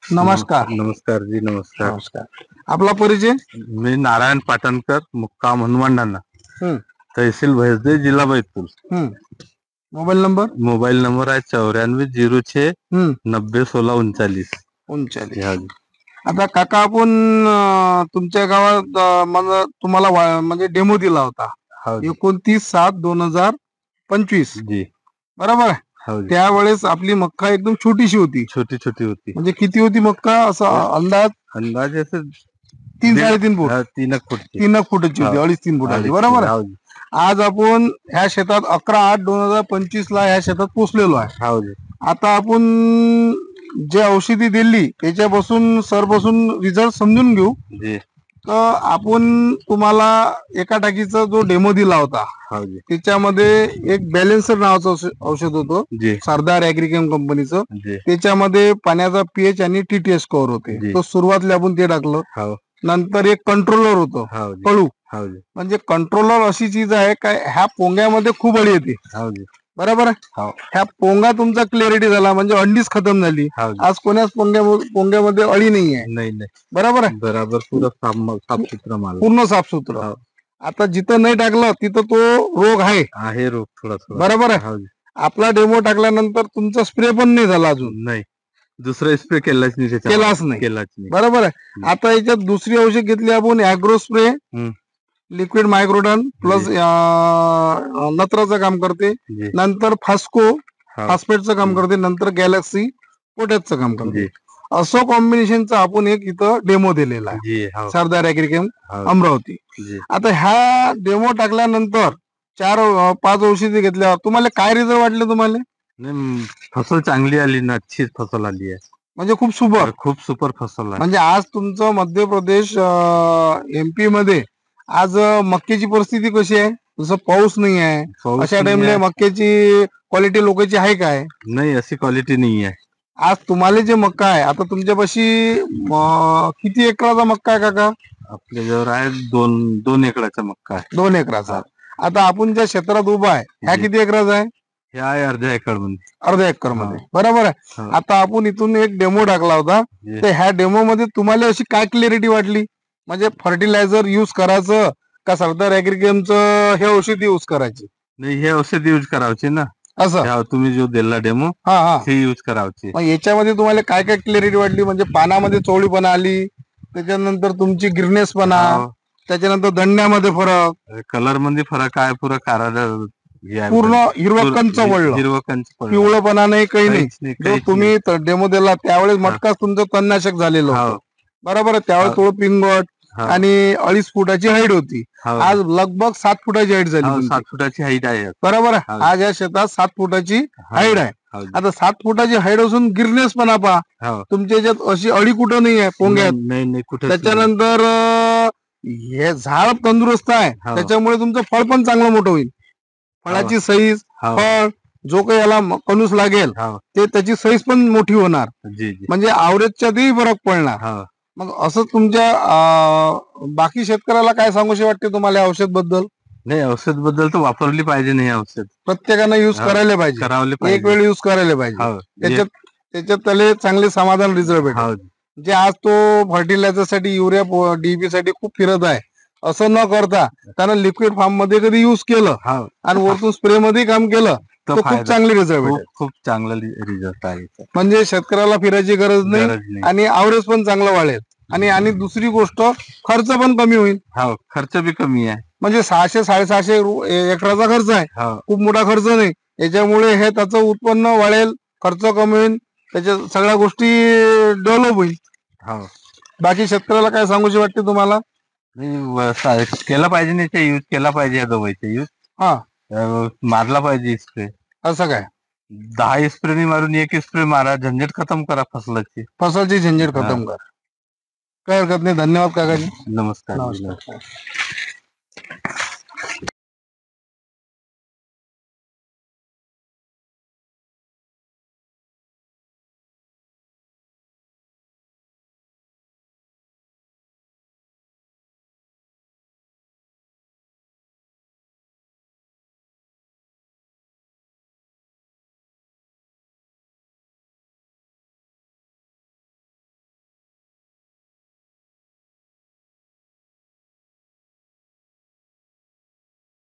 नमस्कार. नमस्कार जी, नमस्कार. नमस्कार. आपला परिचय? मी नारायण पाटणकर, मुक्काम हनुमानडाना, हम्म, तहसील भैसदे, जिल्हा Betul. Mobile number? Mobile number आहे 9406 90 16 39. 39. आता काका, आपण तुमच्या गावात तुम्हाला म्हणजे डेमो दिला होता हो जी. 29/7/2025. जी. बरोबर आहे. हो जी. त्यावेळेस आपली मक्का एकदम छोटीशी होती. छोटी छोटी होती. म्हणजे किती होती मक्का असा अंदाज? अंदाजे असं 3-3.5 फूट. 3 फूट 3 फुटाची होती, 2.5-3 फुटाची. बरोबर आहे. आज आपण ह्या शेतात 11/8/2025 ला ह्या शेतात पोहोचलेलो आहे. हो जी. आता आपण जे औषधी दिली त्याच्यापासून सरपासून रिझल्ट समजून घेऊ. जी. तर आपण तुम्हाला एका टाकीचा जो डेमो दिला होता, हो जी. त्याच्यामध्ये एक बॅलेन्सर नावाचं औषध होतं, जी. सरदार ॲग्रिकेम कंपनीचं. जी. त्याच्यामध्ये पाण्याचा पीएच आणि टीटीएस कव्हर होते. जी. तो सुरुवातीला आपण ते टाकलं. हो. नंतर एक कंट्रोलर होतं, हो जी. कळू. हो जी. म्हणजे कंट्रोलर अशी चीज आहे काय, ह्या पोंग्यामध्ये खूप अळी येते. हो जी. बरोबर आहे. हो. ह्या पोंगा तुमचा क्लिअरिटी झाला म्हणजे अंडीच खतम झाली. हो जी. आज कोणाच पोंग्यामध्ये अळी नाही आहे. नाही नाही, बरोबर आहे. बराबर पूर्ण साफसुथरा माल, पूर्ण साफसुथरं. हो. आता जिथं नाही टाकलं तिथं तो रोग आहे. रोग थोडा थोडा. बरोबर आहे. हो जी. आपला डेमो टाकल्यानंतर तुमचा स्प्रे पण नाही झाला अजून. नाही, दुसरा स्प्रे केलाच नाही त्याच्यावर. केलाच नाही. बरोबर आहे. आता याच्यात दुसरी औषध घेतली आपण, ॲग्रो स्प्रे, लिक्विड मायक्रोडन प्लस नत्राचं काम करते. जी. नंतर फास्को हो. फॉस्फेटचं काम करते. नंतर गॅलेक्सी पोटॅशचं काम करते. जी. असं कॉम्बिनेशनचा आपण एक इथं डेमो दिलेला आहे, जी. हो. सरदार ॲग्रिकेम हो. अमरावती. जी. आता ह्या डेमो टाकल्यानंतर 4-5 औषधी घेतल्यावर तुम्हाला काय रिझल्ट वाटले तुम्हाला? नाही, फसल चांगली आली ना, अच्छी फसल आली आहे. म्हणजे खूप सुपर. खूप सुपर फसल आहे. म्हणजे आज तुमचं मध्य प्रदेश, MP मध्ये आज मक्याची परिस्थिती कशी आहे? जसं पाऊस नाही आहे, अशा टाइमला मक्याची क्वालिटी लोकांची आहे काय? नाही, अशी क्वालिटी नाही आहे. आज तुम्हाला जे मक्का आहे, आता तुमच्यापाशी किती एकराचा मक्का आहे काका? आपल्याजवळ आहे 2 एकराचा मक्का आहे. 2 एकराचा. आता आपण ज्या क्षेत्रात उभा आहे, ह्या किती एकराचा आहे? हे आहे अर्ध्या एकर मध्ये. अर्ध्या एकर मध्ये. बरोबर आहे. आता आपण इथून एक डेमो टाकला होता, तर ह्या डेमो मध्ये तुम्हाला अशी काय क्लॅरिटी वाटली? म्हणजे फर्टिलायझर युज करायचं का सरदार ॲग्रिकेमचं हे औषध युज करायची? नाही, हे औषध यूज करायचे ना. असं तुम्ही जो दिला डेमो, हे यूज करायचे. मग याच्यामध्ये तुम्हाला काय काय क्लॅरिटी वाटली? म्हणजे पानामध्ये चवळीपणा आली, त्याच्यानंतर तुमची गिरनेसपणा, त्याच्यानंतर दंड्यामध्ये फरक, कलर मध्ये फरक आहे, पुरा पूर्ण हिरवं कंच वळलं, पिवळपणा नाही, काही नाही. जो तुम्ही डेमो दिला त्यावेळेस मटकाच तुमचं तणनाशक झालेलं होतं. बरोबर आहे. त्यावेळेस थोडं पिंगट आणि 2.5 फुटाची हाईट होती. आज लगभग 7 फुटाची हाईट झाली. 7 फुटाची हाईट आहे. बरोबर आहे. आज या शेतात 7 फुटाची हाईट आहे. आता 7 फुटाची हाईट असून गिरनेस पण पहा तुमच्या याच्यात अशी अळी कुठं नाही आहे पोंग्यात. नाही कुठे. त्याच्यानंतर हे झाड तंदुरुस्त आहे, त्याच्यामुळे तुमचं फळ पण चांगलं मोठं होईल. फळाची साईज, फळ जो काही याला कणूस लागेल ते त्याची साईज पण मोठी होणार. म्हणजे आवरेजच्यातही फरक पडणार. मग असं तुमच्या बाकी शेतकऱ्याला काय सांगूशी वाटते तुम्हाला या औषध बद्दल? नाही, औषध बद्दल तर वापरली पाहिजे. नाही, औषध प्रत्येकानं युज करायला पाहिजे. एक वेळ युज करायला पाहिजे. त्याच्यात त्याला चांगले समाधान रिझल्ट भेटेल. जे आज तो फर्टिलायझर साठी, युरिया, DAP साठी खूप फिरत आहे, असं न करता त्यानं लिक्विड फॉर्म मध्ये कधी युज केलं आणि वरतून स्प्रे मध्ये काम केलं तर खूप चांगले रिझल्ट भेटेल. खूप चांगला रिझल्ट आहे. म्हणजे शेतकऱ्याला फिरायची गरज नाही आणि आवरेज पण चांगलं वाढेल. आणि दुसरी गोष्ट, खर्च पण कमी होईल. खर्च बी कमी आहे. म्हणजे 600-650 एकराचा खर्च आहे, खूप मोठा खर्च नाही. याच्यामुळे हे त्याचं उत्पन्न वाढेल, खर्च कमी होईल, त्याच्या सगळ्या गोष्टी डेव्हलप होईल. बाकी शेतकऱ्याला काय सांगूशी वाटते तुम्हाला? केला पाहिजे, नाही यूज केला पाहिजे. या दवाईचा यूज मारला पाहिजे स्प्रे. असं काय 10 स्प्रे नाही मारून 1 स्प्रे मारा, झंझट खतम करा फसलची झंझट खतम करा. काही हरकत नाही. धन्यवाद काकाजी. नमस्कार. नमस्कार.